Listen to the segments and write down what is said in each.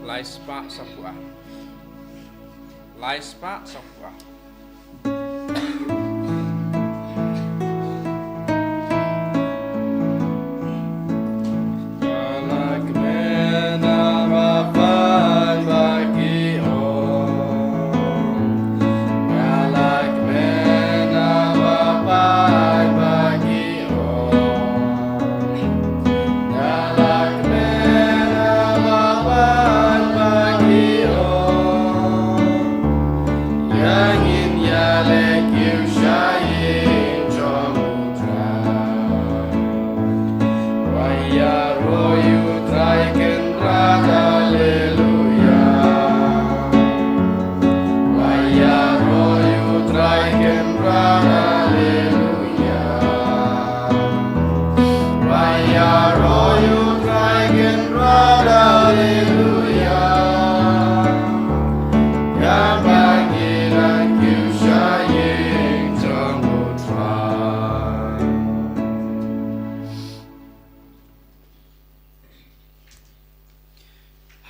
Laispa Sapua. Laispa Sapua.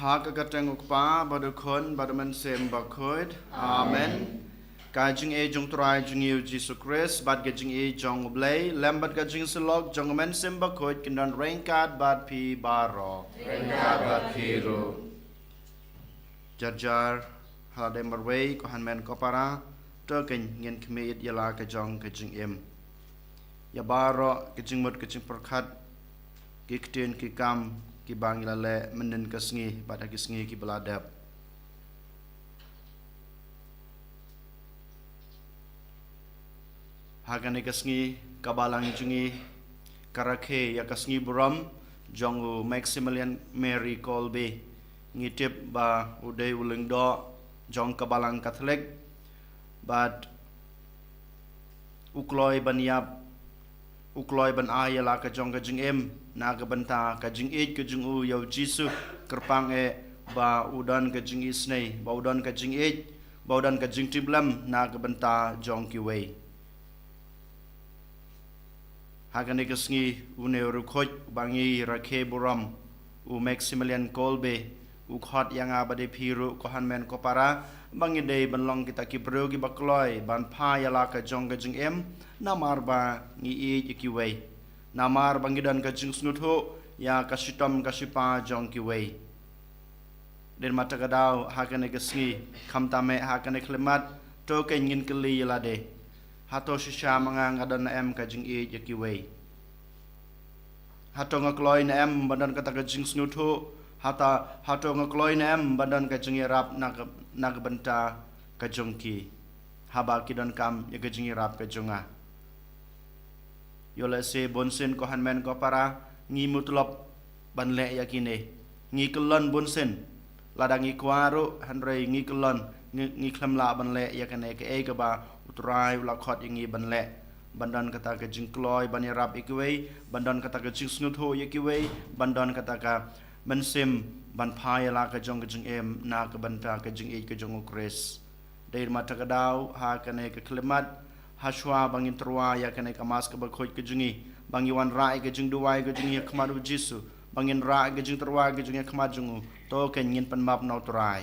Hakakateng ukpa badukon badaman sem bakoid. Amen. Kajing e jong trai jong yu Jesus Christ bad kajing e jong blay lambat kajing selok jong men sem bakoid kendan rengkat bad pi baro. Rengkat bad pi ro. Jar halade marway ko han men ko para token ngin kemit yala kajong kajing em. Ya baro kajing mut kajing perkat kiktin kikam ki bang ilale menen kasngi pada kisngi ki beladap hagane kasngi kabalang jungi karake ya kasngi buram jongu Maximilian Mary Colby ngitip ba udai uleng do jong kabalang Katolik bad ukloi baniap ukloi ban ayala ka jong ka jing em na ka banta ka jing it ka jing u yaw jisu kerpang e ba udan ka jing isnei ba udan ka jing it ba udan ka jing tiblam na ka banta jong ki wei hagane ka sngi une rukhoj bangi rakhe buram u Maximilian Kolbe u khot yang abade phiru ko hanmen ko para bangi dei banlong kita ki bro ki bakloi ban pha yala ka jong ka jing em namar ba ngi e ki wei namar bangidan ka jing snutho ya kasitam kasipa jong ki wei den mata kadau hakane ka sngi khamtame hakane klemat to ke ngin keli yala de hato shisha mangang adan em ka jing e ki wei hato ngakloi na em badan kata ka jing snutho hata hato ngakloi na em badan ka jing rap nak benta ka jong ki haba kidan kam ya ka jing rap ka jonga yola se bonsen ko hanmen ko para ngi mutlop banle yakine ngi kelon bonsen ladangi kwaro hanrei ngi kelon ngi khlamla banle yakane ke e ka ba utrai la khot ngi banle bandan kata ka jingkloi banirap ikwei bandan kata ka jingsnutho yakiwei bandan kata ka mensim ban phai la ka jong ka jing em na ka banta ka jing e ka jong ukres deir mata ka dau ha kane ka klemat haswa bangin terwa ya kane ka mas ka bakhoj ka jingi bangiwan rai ka jing duwai ka jing ya khmadu jisu bangin rai ka jing terwa ka jing ya khmad jungu to ken ngin pan map no trai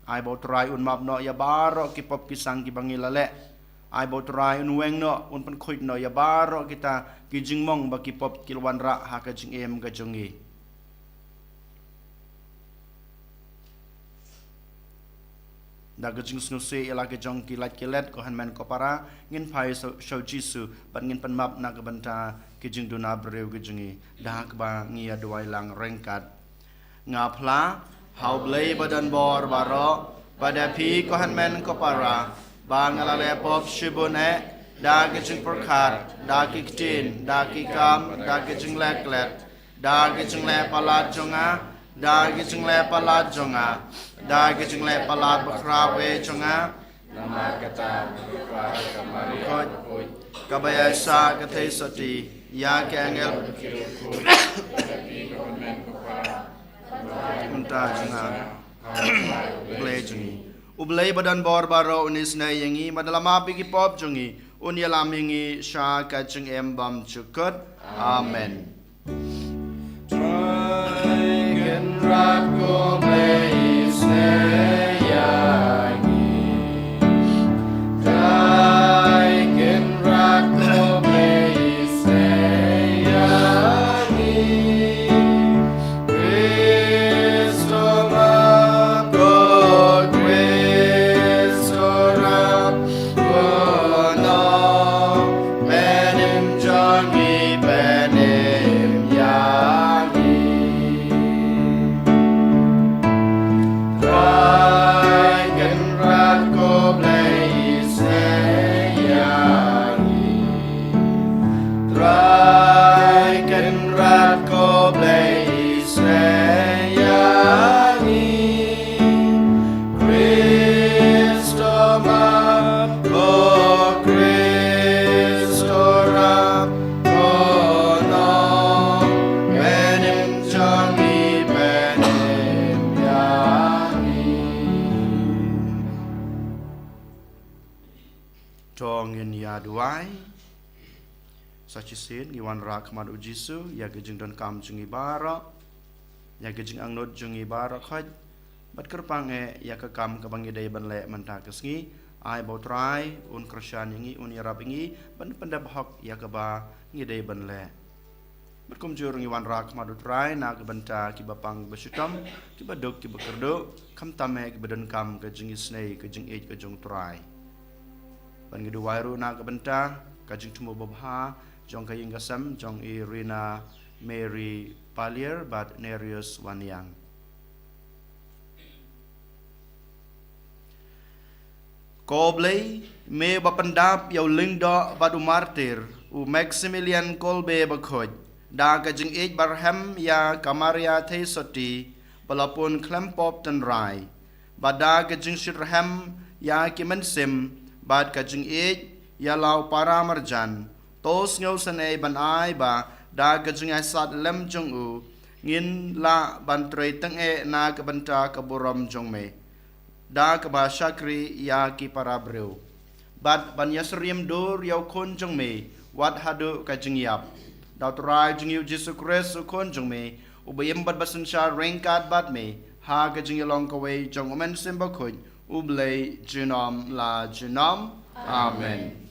ai bo trai un map no ya baro ki pop ki sang ki bangilale ai bo trai un weng no un pan khoj no ya baro kita ki jing mong ba ki pop kilwan ra ha ka jing em ka jungi daga jing snuse ila ke jong ki lat kelet ko hanmen ko para ngin phai show jisu ban ngin pan map na ka banta ke jing duna breu ke jingi dah ba ngi adwai lang rengkat nga phla hau blei badan bor baro pada phi ko hanmen ko para bang ala le pop shibune da ke jing perkhat da ki tin da ki kam da ke jing leklet da ke jing le palat jonga da ke jing le palat jonga da ke jing le palat bakrawe jonga nama kata kamari ko kabayasa kathe sati ya ke angel unta jonga plejungi ublei badan bor baro unis na yangi madalama pigi pop jungi unyalam yangi sha ka jing em bam chukut amen try and rap go play ngin ya duai sachisin ngiwan ra khmat u Jisu ya gejing don kam jung ibara ya gejing angnot jung ibara khaj bat kerpang ya ke kam ke bangi dai ban le man ta kesngi ai bo trai un krasyan ngi un yarap ngi ban pendap hok ya ke ba ngi dai ban le berkum jur ngiwan ra khmat u trai na ke banta ki bapang besutam ki badok ki bekerdo kam tame ki badan kam ke jing isnei ke jing ej ke jung trai ban ngi du wairu na ke banta ka jing tumo babha jong ka yingasam jong Irina Mary Palier bat Nerius Wanyang. Kobley me bapandap yaw lingdo badu martir u Maximilian Kolbe bakhoj da ka jing ej barham ya Kamaria Theisoti balapun klempop tan rai bada ka jing shirham ya kimensim bad ka jing ej ya lau para marjan tos ngau sanay ban ai ba da ka jing sat lem jong u ngin la ban trei tang e na ka banta ka buram jong me da ka ba shakri ya ki para breu bat ban yasriem dur yau kon jong me wat hadu ka jing yap da trai jing yu Jesu Christ kon jong me u bayem bat basan sha rengkat bat me ha ka jing long ka we jong omen simba khoj u blei jinom la jinom amen.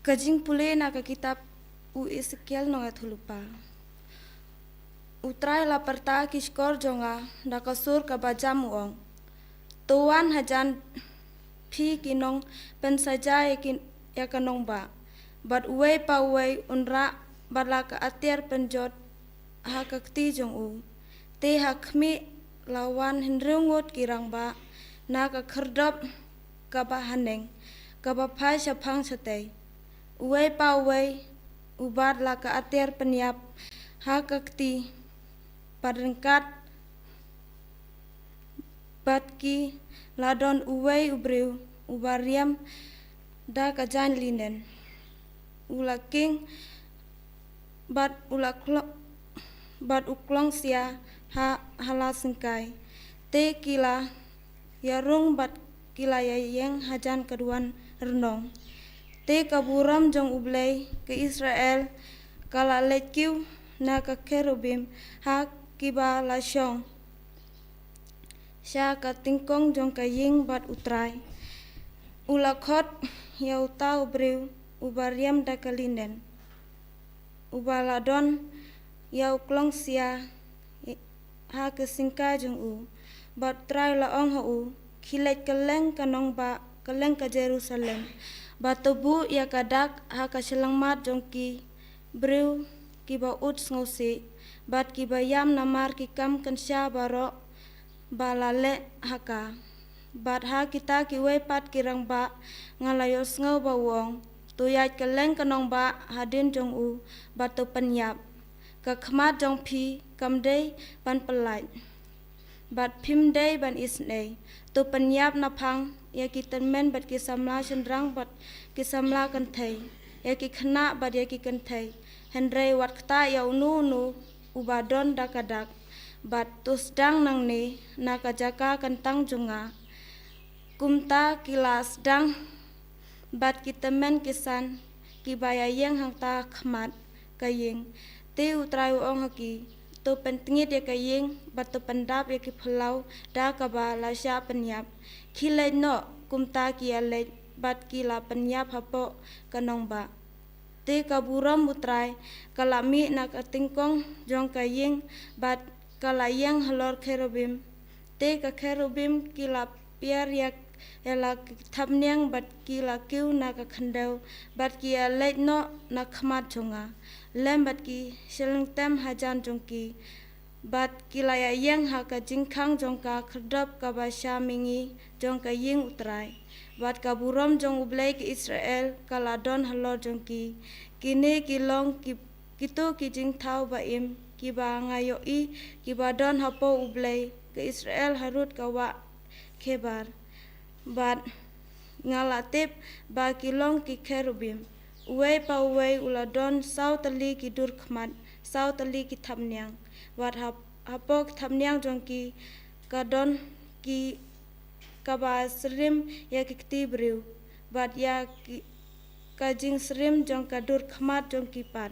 Kajing pule na ka kitab u Ezekiel no athulupa. Utrai la perta kiskor jonga da kasur ka bajam ong. Tuan hajan phi kinong pen saja ya kanong ba. Bat uwe pa uwe unra bala ka atiar penjot ha kakti jong u. Te hakmi lawan hendrungut kirang ba na ka kherdop ka ba haneng ka ba phai sapang satay. Uwe pa uwe ubar la ka atiar penyap ha kakti padengkat batki ladon uwe ubreu ubariam da ka jan linen ulaking bat uklong sia ha hala sengkai te kila yarung bat kila yayeng hajan keduan renong te kaburam jong ublay ke Israel kala lekiu na ka kerubim ha kiba lasyong sya ka tingkong jong ka ying bat utrai ulakot yau tau breu ubariam da kalinden ubaladon yau klong sia ha ke singka jong u bat trai laong ho u khilet keleng kanong ba keleng ka Jerusalem batubu ya kadak ha ka selangmat jongki breu ki ba ut ngosi bat ki bayam namar ki kam kensya baro balale haka bat ha kita ki we pat kirang ba ngalayos ngau ba wong tuyat keleng kanong ba hadin jong u batu penyap ka khmat jong phi kamdei ban pelai bat phim dei ban isnei tu penyap na phang ya ki tenmen bat ki samla sendrang bat ki samla kan thai ya ki khna bat ya ki kan thai hendrei wat kta ya nu ubadon dakadak bat tus dang nang ne na ka jaka kan tang junga kumta kilas dang bat ki temen kisan ki baya yang hang ta khmat kayeng te utrai ong haki tu pentingit ya kayeng bat tu pendap ya ki phalau da ka ba la sya penyap khilai no kumta ki ale bat ki la penyap hapo kanong ba te kaburam utrai kalami na ka tingkong jong kayeng bat kalayang halor kerubim te ka kerubim ki la piar yak ela thamnyang bat ki la kiu na ka khandau bat ki ale no na khmat jonga lem bat ki seleng tem hajan jongki bat kilaya yang ha ka jingkhang jongka khrdop ka ba mingi jongka ying utrai bat ka burom jong ublai ki Israel kaladon halor jongki kini kilong kitu ki jingthau ba im ki ba ngayo I ki ba don hapo ublai ke Israel harut ka wa kebar bat ngalatip ba kilong ki kerubim uwe pa uwe uladon sau tali ki dur khmat sau tali ki thamnyang wat apok thamnyang jongki kadon ki kaba srim ya kikti briu bat ya kajing srim jong kadur khmat jong kipan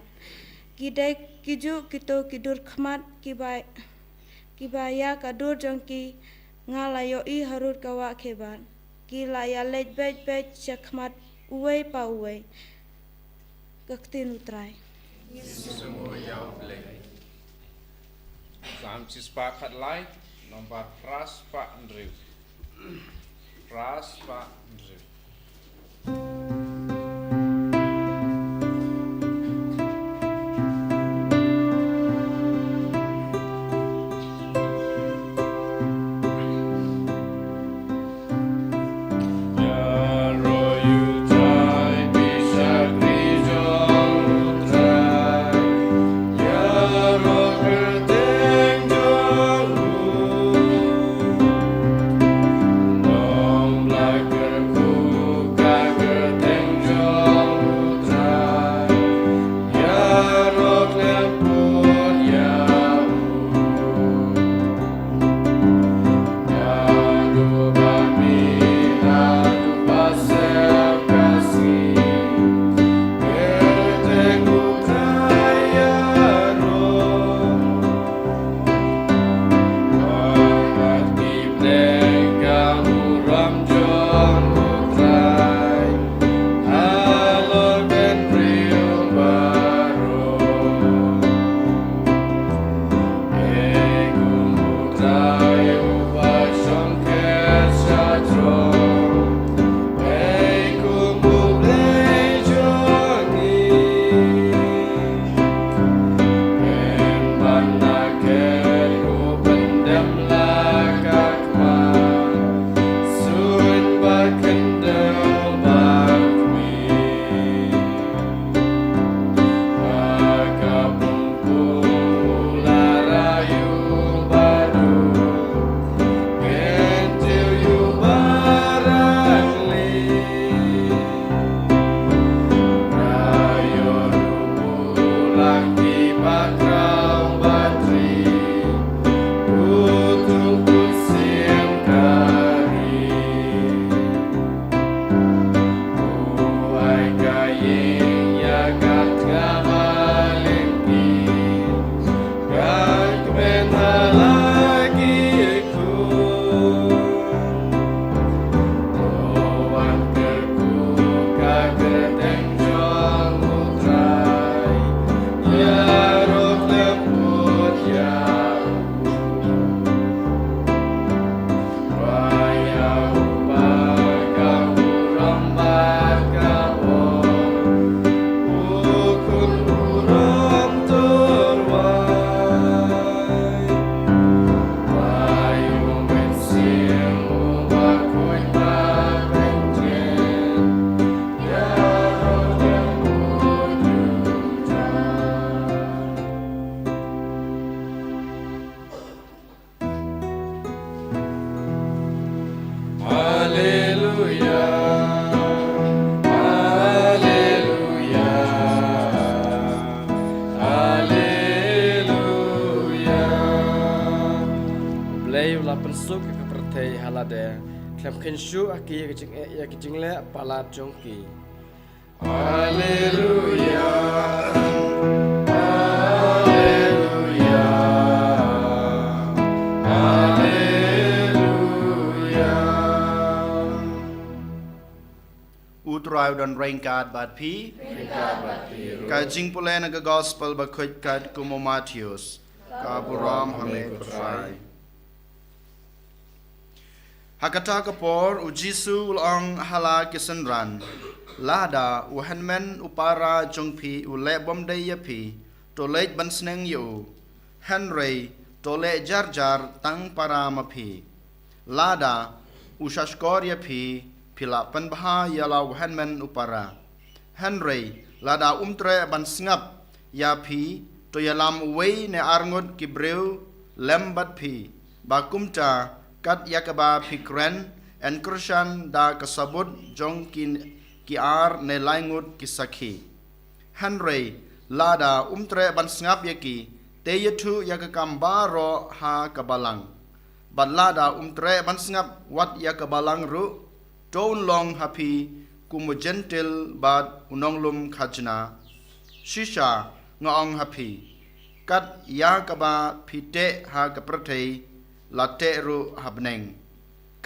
kidai kiju kito kidur khmat kibaya kadur jong ki ngalayo I harut kawa keban ki laya lej bej chakmat uwe pa uwe kaktin utrai Semua yang boleh. Sam sepakat lain nomor Pras Pak Andrew. Pras Pak Andrew. pensuk ke pertai halade klem kenshu aki ya kijing le palat jongki. Haleluya, haleluya, haleluya. Utrai dan rengkat bat pi, kajing pula naga gospel bakut kat kumo Matius, kaburam hame utrai. Hakata kapor ujisu ulang hala kisenran. Lada uhanmen upara jongpi ule bomday yapi tolej bansneng yu Henry tole jar tang para mapi Lada usashkor yapi pila penbha yala uhanmen upara Henry lada umtre bansngap yapi to yalam uwei ne arngot kibreu lembat pi bakumta kat yakaba pikren en krushan da kasabut jongkin kiar ne laingut kisakhi Henry lada umtre bansngap yaki te yatu ya ka kambaro ha kabalang badlada tre ban sngap wat ya kabalang ru ton long happy kumu gentle bad unonglum khajna shisha ngong happy kat ya kaba phite ha kaprathei late ru habneng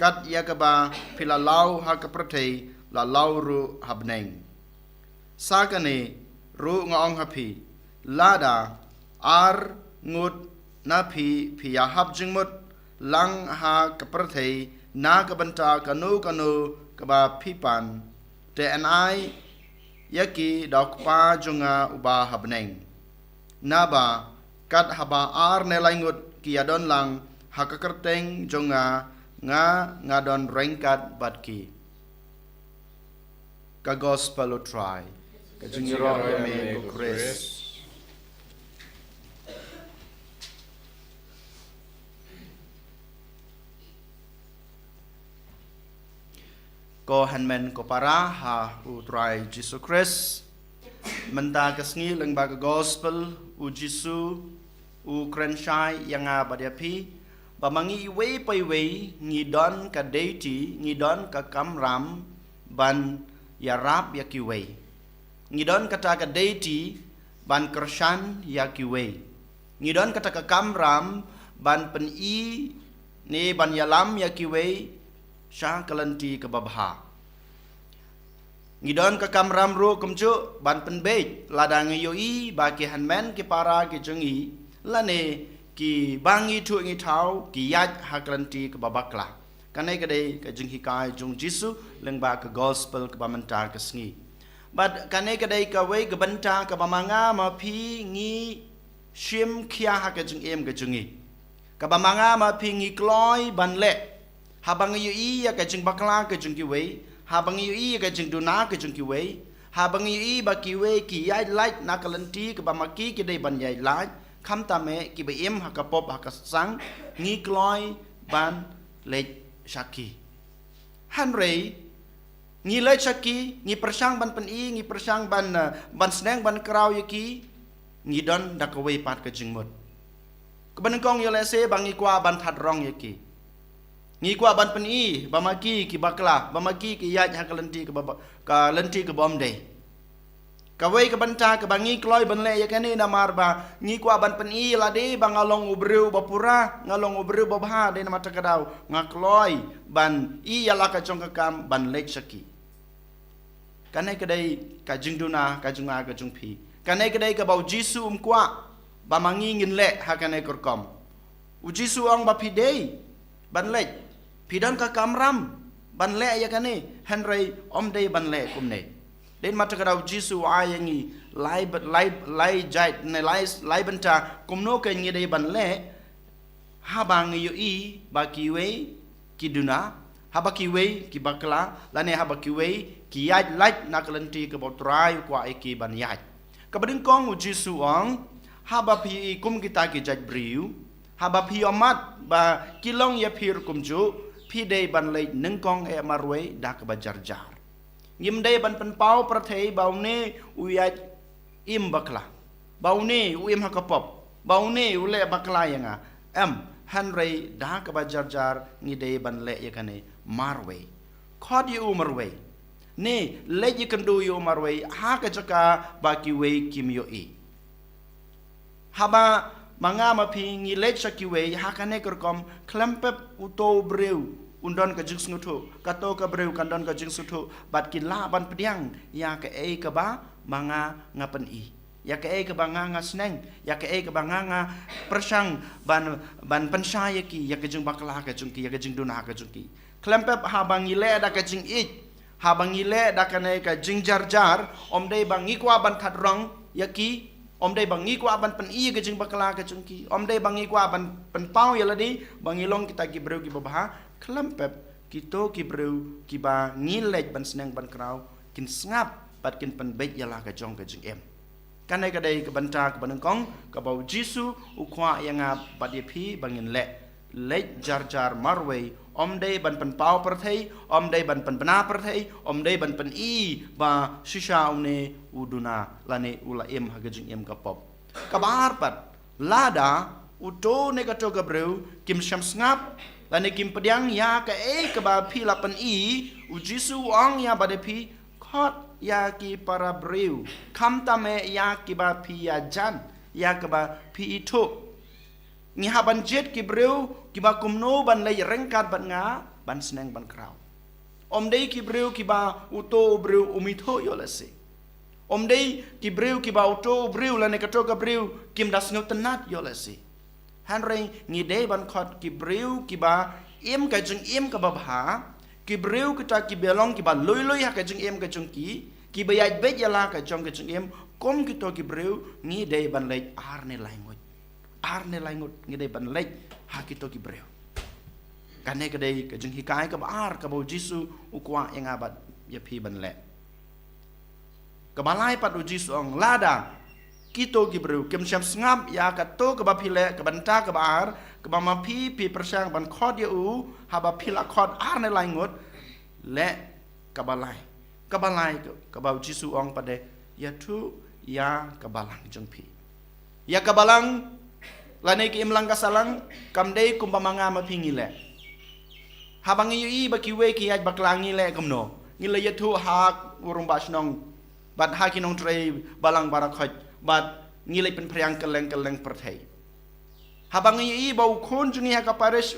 kat ya kaba philalau ha kaprathei la lau ru habneng sakane ru ngong happy lada ar ngut na phi ya hab jingmut lang ha kaprathei na kabanta kanu kaba phipan te anai yaki dok pa junga uba habneng naba kat haba ar nelaingut kiadon lang hakakerteng jonga ngadon rengkat batki ka gospel try ka jingiro me ko Chris ko hanmen ko para ha utrai Jesus Christ menta kesngi leng baga gospel u Jisu u krenshai yang abadiapi bamangi iwe paiwe ngidon ka deity ngidon ka kamram ban yarab yakiwe ngidon kata ka deity ban kershan yakiwe ngidon kata ka kamram ban pen i ne ban yalam yakiwe sha kalanti ke babha ngidon ka kamram ru kumcu ban penbej ladang yoi ba ki hanmen ki para ki jungi lane ki bangi thu ngi thau ki yat ha kalanti ke babakla kanai kadai ka jinghi kai jung Jisu leng ba ka gospel ke bamanta ka sngi bad kanai kadai ka wei ka banta ka bamanga ma phi ngi shim khia ha ka jung em ka jungi ka bamanga ma phi ngi kloi ban le habang yui ya ka jing bakla ka jing ki wei habang yui ka jing duna ka jing ki wei habang yui ba ki wei ki yai like na kalanti ka ba maki ki dei ban yai like kham ta me ki ba em ha ka pop ha ka sang ngi kloi ban le shaki han rei ngi le shaki ngi persang ban pen i ngi persang ban sneng ban kraw yaki ngi don da ka wei pat ka jing mot ka ban kong yo le se bang i kwa ban that rong yaki ngi kwa ban pen i bamaki ki bakla bamaki ki yaj hakalenti ka lenti ka bomde ka wei ka banta ka bangi kloi ban le ya kani na marba ngi kwa ban pen i la de bangalong ubreu bapura ngalong ubreu babha de na mata kadau ngakloi ban i yala ka chong ka kam ban le chaki kanai kadai ka jingduna ka junga ka jungphi kanai kadai ka bau Jisu kwa bamangi ngin le hakanai korkom u Jisu ong ba pidei ban le pidon ka kamram ban le ya kani henry omde ban le kumne den mata kadau Jisu ayangi lai jait ne lai banta kumno ka ngi dei ban le habang yu i ba kiwe kiduna haba kiwe ki bakla lane haba kiwe ki yai like nakalenti ka botrai kwa iki ban yai ka bading kong Jisu ong haba pi kum kita ki jat briu haba pi omat ba kilong ya pir kumju pi dei ban le neng kong e marwe dak ba jar jar ngim dei ban pen pau prathei baune uyat im bakla baune uim hakapop baune ule bakla yanga hanrei dak ba jar jar ngi dei ban le yakane marwe khod yu marwe ne le yikandu yu marwe ha ka jaka ba ki we kim yo i haba manga mapi ngi lech sakiwe hakane kerkom klempep uto breu undon ka jing snutu kato ka breu kandon ka jing sutu bat kin la ban pediang ya ka e ka ba manga ngapen i ya ka e ka ba nga sneng ya ka e ka ba nga persang ban pensaya ki ya ka jing bakla ka jing ki ya ka jing duna ka jing ki klempep ha bangi le da ka jing i ha bangi le da ka ne ka jing jar jar om dei bangi kwa ban that rong ya ki om dei bangi kwa ban pen i ke jing bakla ke jungki om dei bangi kwa ban pen pau ya ladi bangi long kita ki breu ki babha klempep kito ki breu ki ba ngilej ban seneng ban kraw kin ngap pat kin pen bej ya la ka jong ke jing em kanai ka dei ke banta ke ban kong ka bau Jisu ukwa yang ngap bat ye phi bangin le lej jar jar marwe om dei ban pen pau perthei om dei ban pen bana perthei om dei ban pen i ba shisha une uduna lane ula em hagajing em kapop kabar pat lada uto ne ka to ka breu kim sham ngap la ne kim pediang ya ka ka ba phi la pan u jisu ong ya ba de phi khot ya ki para breu kham ta me ya ki ba phi ya jan ya ka ba phi itu ni ha ban jet ki breu ki ba kumno ban le rengkat ban nga ban sneng ban kraw om dei ki breu ki ba uto breu umitho yo la se om dei ki breu ki ba uto breu la ne ka to ka breu kim das ngau tanat yo la se han rei ni dei ban khot ki breu ki ba im ka jung im ka ba bha ki breu ki ta ki belong ki ba loi loi ha ka jung im ka jung ki ba ya bet ya la ka jong ka jung im kom ki to ki breu ni dei ban le ar ne lai ngot ni dei ban le ha ki to ki breu kan ne ka dei ka jung hi kai ka ba ar ka bo jisu u kwa yang abat ya phi ban le ka balai pat u jisu ong lada kito gibreu kem syam ngam ya ka to ka ba phile ka banta ka ba ar ka ba ma phi persang ban khod ya u ha ba phila khod ar ne lai ngot le ka balai ka ba jisu ong pade ya tu ya ka balang jeng phi ya ka balang la ne ki im lang ka salang kam dei kum ba manga ma phi ngile ha bang yi ba ki we ki aj ba klang ngile kam no ngile ya tu ha urung ba snong bat ha ki nong trei balang bara khoj bat ngilai pen priang keleng perthai habang yi bau khon jungi ha ka parish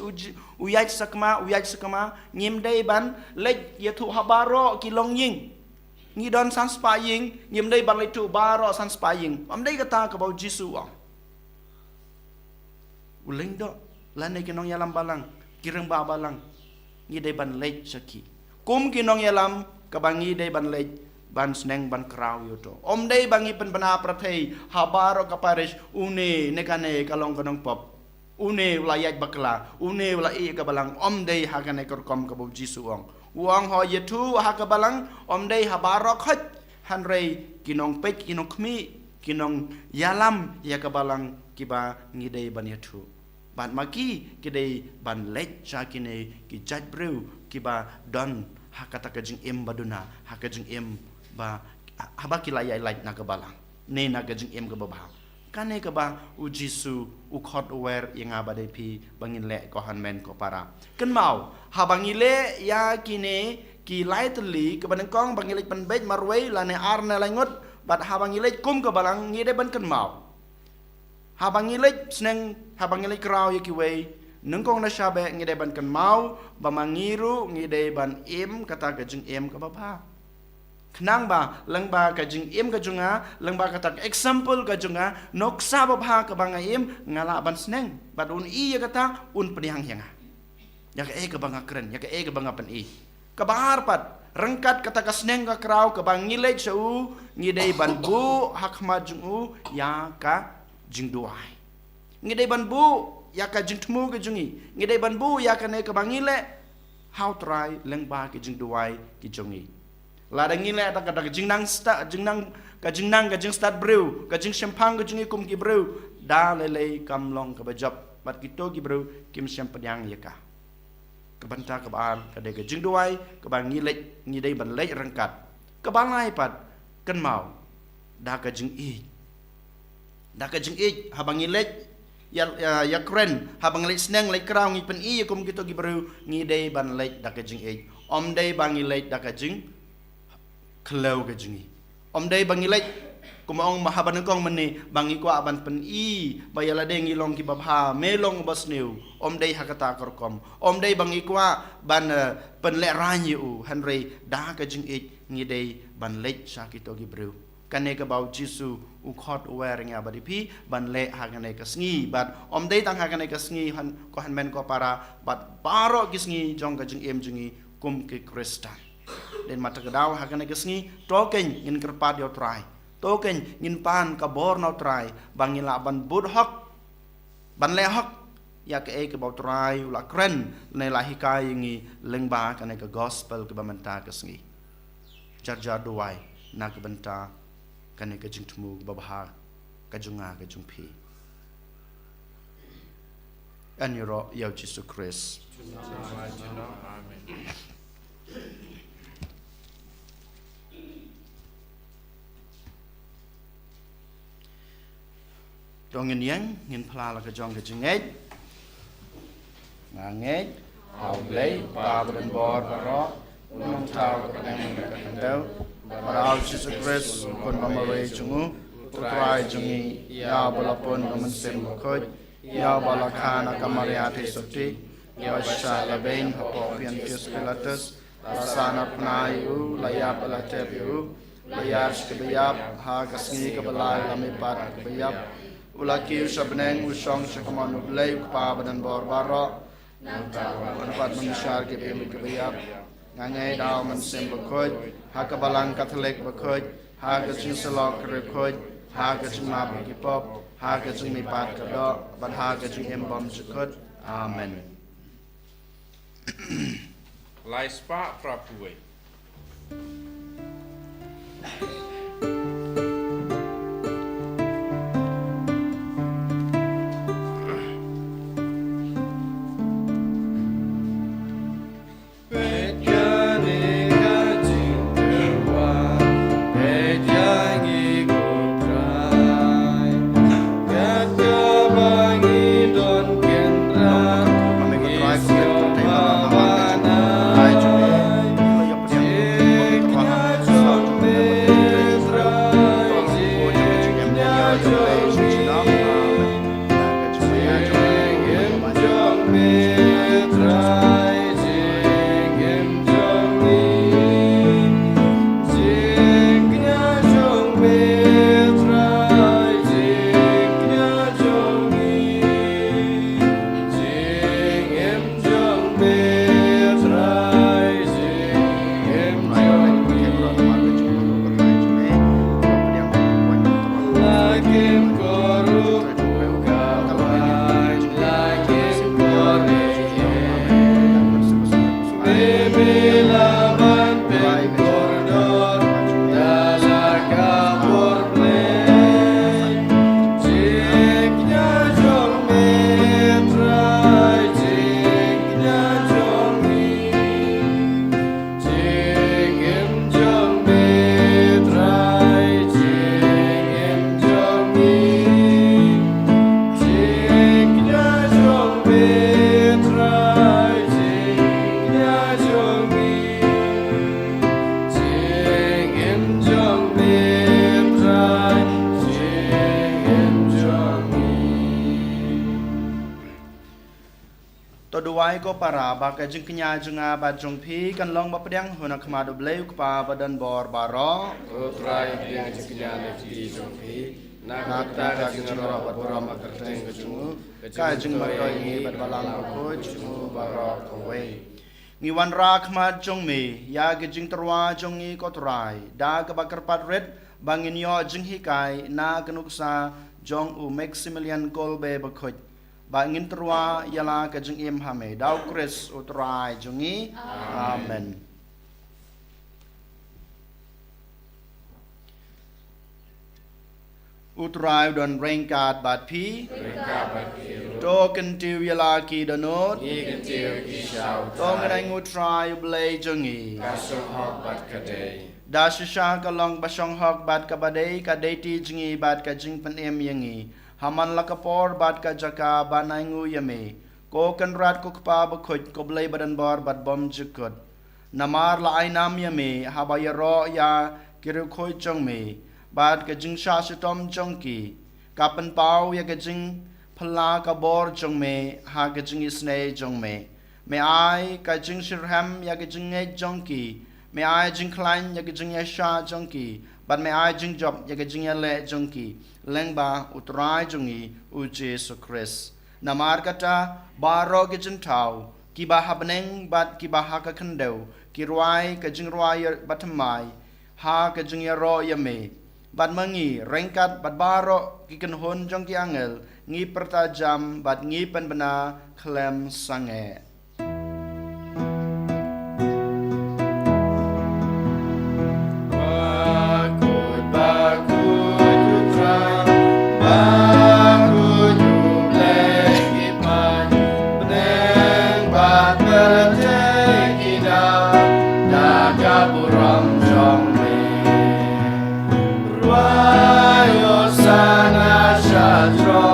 uyaj sakma ngim dei ban lej yetu habaro kilong ying ngi don san spa ying ngim dei ban letu baro san spa ying am dei kata ka bau jisu ong uleng do lan ne kinong yalam balang kireng ba balang ngi dei ban lej saki kum kinong yalam ka bangi dei ban lej ban sneng ban kraw yuto om dei bangi pen bana prathei habaro ka parish une nekane kalong kanong pop une wilayat bakla une wilai ka balang om dei hakane korkom ka bu jisu ong uang ho yetu ha ka balang om dei habaro khot hanrei kinong pek kinong khmi kinong yalam ya ka balang kiba ngidei ban yetu ban maki kidei ban lech cha kine ki jat breu kiba don hakata ka jing em baduna hakka jing em ba haba kilaya like na kabalang ne na gajing em ka ba kane ka ba u jisu u khot aware yang abade pi bangin le ko hanmen ko para kan mau habangile ya kine ki lightly ka banang kong bangile pan bej marwei la ne arna langot bat habangile kum ka balang ngide ban kan mau habangile sneng habangile kraw ya ki wei nengkong na shabe ngide ban kan mau ba mangiru ngide ban em kata gajing em ka ba Kenang ba lang ba ka jing im ka junga lang ba ka tak example ka junga noksa ba bha ka banga im ngala ban sneng bad un I ya kata un penihang hinga ya ka ka banga kren ya ka banga pen I ka bahar pat rengkat kata ka sneng ka kraw ka bang ngilej su ngidei ban bu hakma jungu ya ka jing duai ngidei ban bu ya ka jing tmu ka jungi ngidei ban bu ya ka ne ka bangile how try lang ba ka jing duai ki jungi ladang ngile ada kata jingnang ka jing start brew ka jing champagne ka jing ikum ki brew da lele kamlong ka bajab bat kito ki brew kim champagne yaka ka banta ka ban ka de ka jing duai ka ban ngile ban lej rangkat ka bangai pat kan mau da ka jing habang ngile ya kren habang lej sneng lej kraw ngi pen I kum kito ki brew ngide ban lej da ka jing om dei bangi lej da ka jing kelau ke jungi om dai bangi lek kumaong mahaban kong meni bangi ko aban pen I bayala dengi long ki babha melong basneu om dai hakata korkom om dai bangi ko ban pen le ranyu hanrei da ka jing ngi dai ban lek sakito gi breu kane ka bau jisu u khot aware nga badipi ban le hakane ka sngi bat om dai tang hakane ka sngi han ko han men ko para bat baro ki sngi jong ka jing em jungi kum ke kristan den mata kedaw hakane kesngi token ngin kerpat yo try token ngin pan ka bor no try bangila ban bud hok ban le hok ya ke ke bau try ula kren ne lahi kai ngi lengba kane ka gospel ke bamanta kesngi jarjar duai na ke benta kane ka jingtmu babha ka junga ka jungpi an yoro yo Jesus Christ amen. Trong nghìn pla là cái trong cái chừng ấy ngang ấy hậu lấy ba bên bò và rõ nông thảo cái này mình cần đâu và ao Jesus Christ con mà mời chúng trai chúng ni ya balapon của mình xem khơi ya balakana kamaria thì sốt đi ya sha la bên học phiền Pius Pilatus sana pnayu laya palatepu laya skibiyap ha kasni kabalai lami pat kabiyap ulaki sabneng usong sakaman ublay pa badan barbara Manfaat manusia kebiyap ngangai daw man sim bakoj ha kabalang Catholic bakoj ha kaching salok rekoj ha kaching map kipop ha kaching mipat kado ban ha kaching embom chukot amen Lai spa prapuwe. Ko para baka jing kenya junga ba jong phi kan long ba pdang hona khama do bleu pa badan bor baro Utrai yang jiknya lefti jompi nak ta jing ro bora makarteng kecungu ka jing ma roi ni bad balang ko jungu baro ko we ngi wan ra khama jong me ya ge jing terwa jong ni ko trai da ka bakar pat red bangin yo jing hikai na kanuksa jong u Maximilian Kolbe ba khoj ba ngin terwa yala ka jing im hame daw Chris utrai jungi amen utrai don rengkat bat phi to kan tiu yala ki donot to ngai utrai blay jungi da shisha ka long basong hok bat ka badai ka deiti jingi bat ka jing pan em yangi Haman lakapor bat ka jaka banangu yame ko kan rat ko pa bakhoj ko blay badan bar bat bom jukot namar la ainam yame habaya ro ya kiru khoi chong me bat ka jing sha sitom chong ki kapan pau ya ka jing phala ka bor chong me ha ka jing isne chong me ai ka jing shirham ya ka jing nge chong ki me ai jing klein ya ka jing ya sha chong ki bat me ai jing job ya ka jing ya le chong ki lengba utrai jungi u Jesu Christ namar kata baro ke jentau ki ba habneng bat ki ba ha ka khandeu ki ruai ka jing ruai batamai ha ka jing ya ro yame bat mangi rengkat bat baro ki kan hon jong ki angel ngi pertajam bat ngi pen bena klem sange Sana Shadro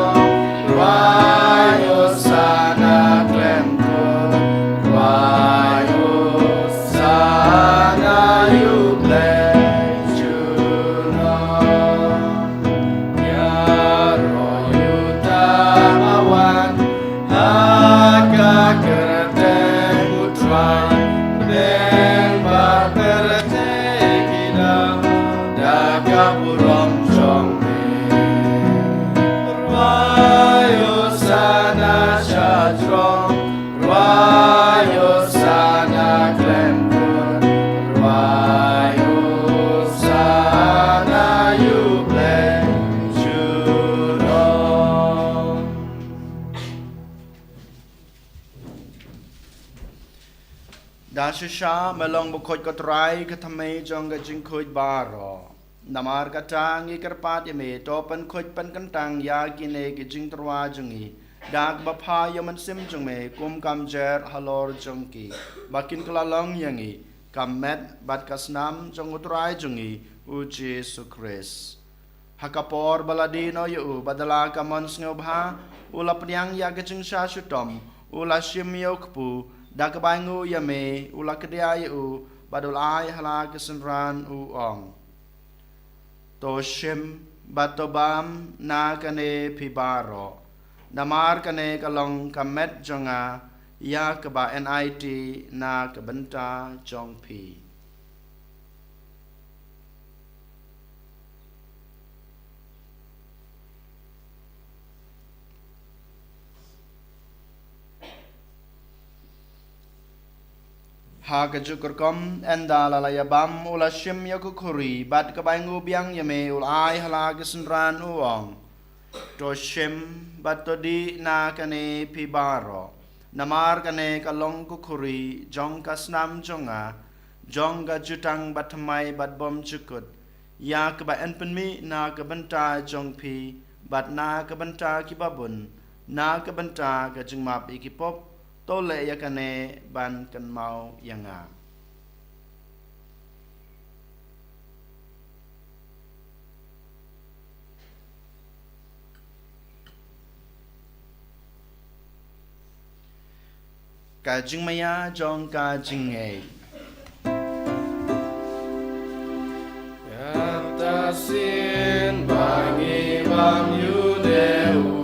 Ashisha melong bukoj kotrai katame jong gajing koj baro. Namar katang ikarpat yame topan koj pan kantang ya gine gajing terwa jongi. Dag bapa yaman sim jong me kum kam jer halor jongki. Bakin kelalong yangi kamet bat kasnam jong utrai jongi uji sukres. Hakapor baladino yu badala kamon snobha ula pnyang ya gajing sha shutom ula shim yokpu dakabangu yame ula kedia yu badul ai hala kesenran ong. To shim batobam na kane pibaro. Namar kane kalong kamet jonga ya keba NIT na kebenta jong pi. Ha kajukurkom enda lalayabam ula shim yakukuri bat kabangu biang yame ulai hala kesenran uong. To shim batodi na kane pibaro. Namar kane kalong kukuri jong kasnam jonga jong jutang batamai bat bom cukut. Ya keba enpenmi na kebenta jong pi bat na kebenta kibabun na kebenta kajing map ikipop. Tole ya kane ban kan mau yanga. Kajing maya jong kajing e. Yatasin bangi bang yudeu.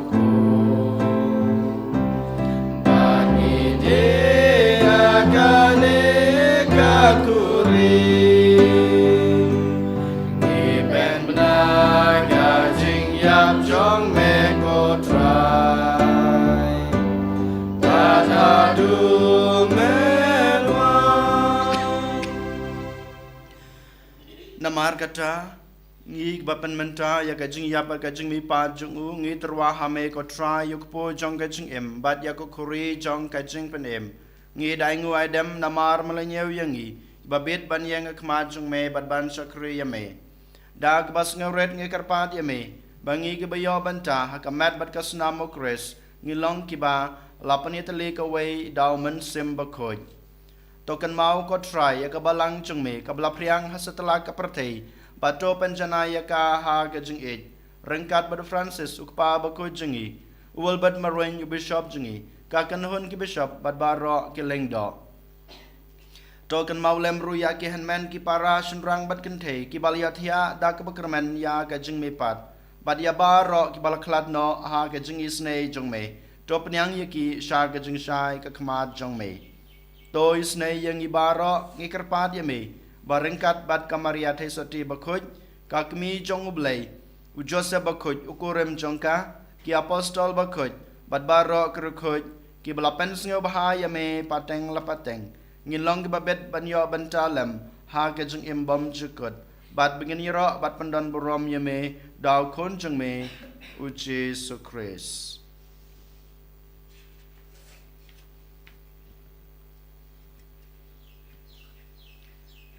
Namar kata ngi bapan menta ya kajing ya pa kajing mi pa jung u ngi terwa hame ko try yuk po jong kajing em bat ya ko kuri jong kajing pen em ngi dai ngu adam namar malanyew yangi babet ban yang khma jung me bat ban sakri ya me dag bas ngret ngi karpat ya me bangi ke bayo banta hakamat bat kasnam okres ngi long kiba lapani tali ka wei daumen sim bakoj token mau ko try ya kabalang chung me kabla priang hasatala ka pertei bato penjana ya ka ha ka jing e rengkat bad Francis ukpa ba ko jingi uwal bad marwen bishop jingi ka kanhon ki bishop bad baro ki lengdo token mau lemru ya ki henman ki para shenrang bad kentei ki baliathia da ka bakrman ya ka jing me pat bad ya baro ki balaklat no ha ka jing isne jong me to pnyang ya ki sha ka jing shai ka khmat jong me to isne yang ibaro ngikarpat yame barengkat bat kamaria thesati bakhoj kakmi jong ublei u Joseph bakhoj ukurem jongka ki apostol bakhoj bat baro krkhoj ki balapen sngo baha yame pateng lapateng ngilong ki babet banyo bantalem ha ke jong imbom jukut bat bingin yiro bat pandan borom yame daw khon jong me u Jesus Christ.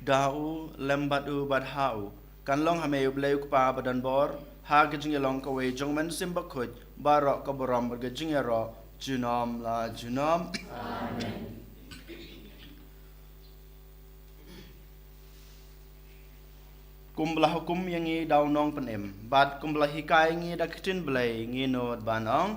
Dau lembatu badhau kan long hame ublei ukpa badan bor ha gejing long ka we jong men sim bakhoj barok ka borom gejing ro junom la junom amen. Kumblah hukum yang ngi dau nong penem bat kumblah hikai ngi dakitin blei ngi not banong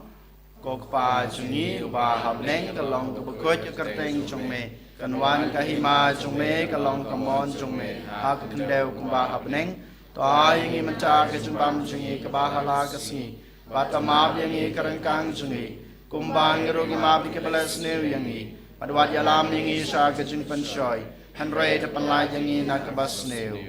kok pa jungi ba habneng ka long ka bakhoj kerteng jong me kanwan kahima jume kalong kamon jume ha kendeu kumba hapneng to ayingi menca ke jumbam jungi ke bahala kasni batama yangi karangkang jungi kumbang rogi mabi ke belas new yangi padwat yalam yangi sha ke jing penshoy hanre de panlai yangi na ke bas new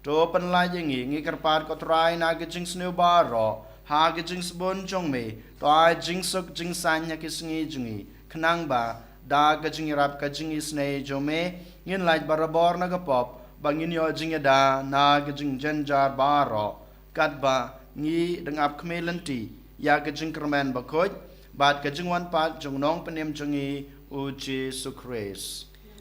to panlai yangi ngi karpat ko trai na ke jing snew baro ha ke jing sbon jongme to ay jing suk jing sanya ke sngi jungi khnang ba da kajing rap kajing isne jome ngin like barabor na gapop bangin yo jing da na kajing janjar baro katba ngi dengap kmelanti ya kajing kerman bakoj bat kajing wan pat jong nong penem jongi uji sukres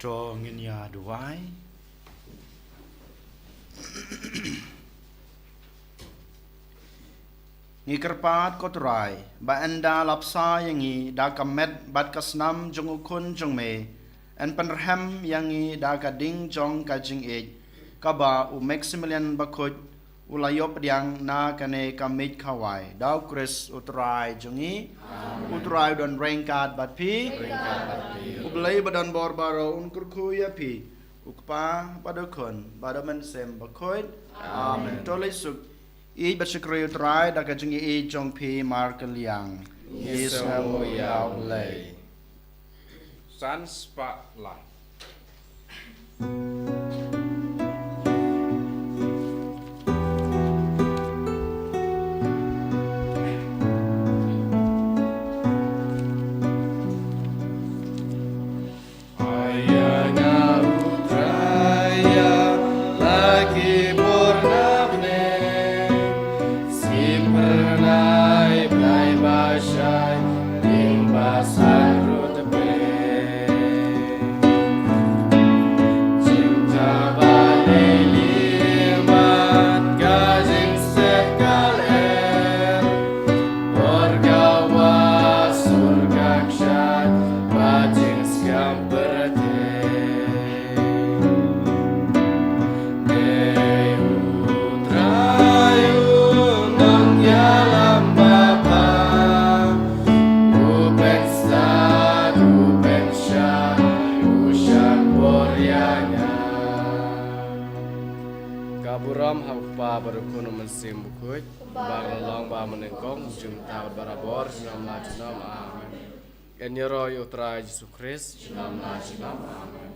Ngin ya duai. Ngi kerpat kotrai, ba enda lapsa yangi da kamet bat kasnam jong ukun jong me, en penrhem yangi da kading jong kajing ej, kaba u Maximilian bakut ulayop diang na kane kamit kawai, dau Chris utrai jongi, utrai don rengkat bat pi, ublay badan borbaro unkurkuya pi, ukpa badokon, badaman sem bakut, amen. Tolay suk. I bersyukur utrai da kajing I jong pi marken liang. Yesus mo yaw lay. Sans Pak Lai. Kaburam haupa berkuno mensim bukut, bagalong ba menengkong jumta barabor senam amen. Enyero yutra Yesus Kristus senam amen.